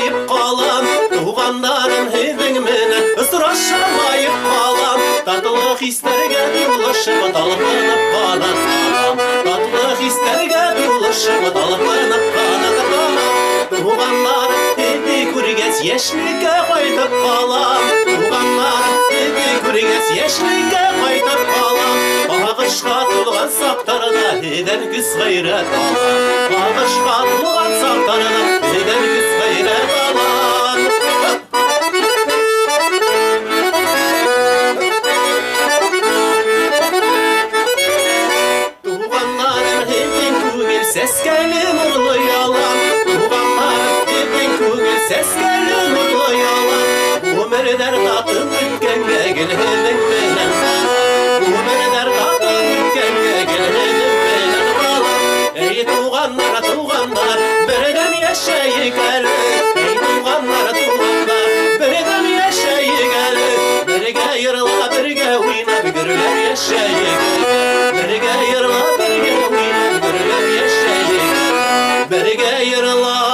ısıraşamayıp kalam. Tuğanların hevin mene ısıraşamayıp kalam. Tatlı hislerge duruluşup dalgınıp kalan. Tatlı hislerge duruluşup dalgınıp kalan. Tuğanların hevi kurgeç yeşilge kaytıp kalam. Tuğanların hevi kurgeç yeşilge kaytıp kalam. Bağışqa tulğan saqtarına heden güz gayret alan. Bağışqa tulğan saqtarına heden güz gayret alan. Tuğanların hevin kugel ses gelin urlu yalan. Tuğanların hevin kugel ses gelin urlu yalan. Bu mereder tatın ütkenge gel hevin benen kalan. Bu mereder tatın ütkenge gel hevin benen kalan. Ey tuğanlar tuğanlar beredem yaşayı gel. Ey tuğanlar tuğanlar beredem yaşayı gel. Berge yırla berge uyna bigürler yaşayı gel. Berge yırla berge uyna bigürler yaşayı gel. Berge yırla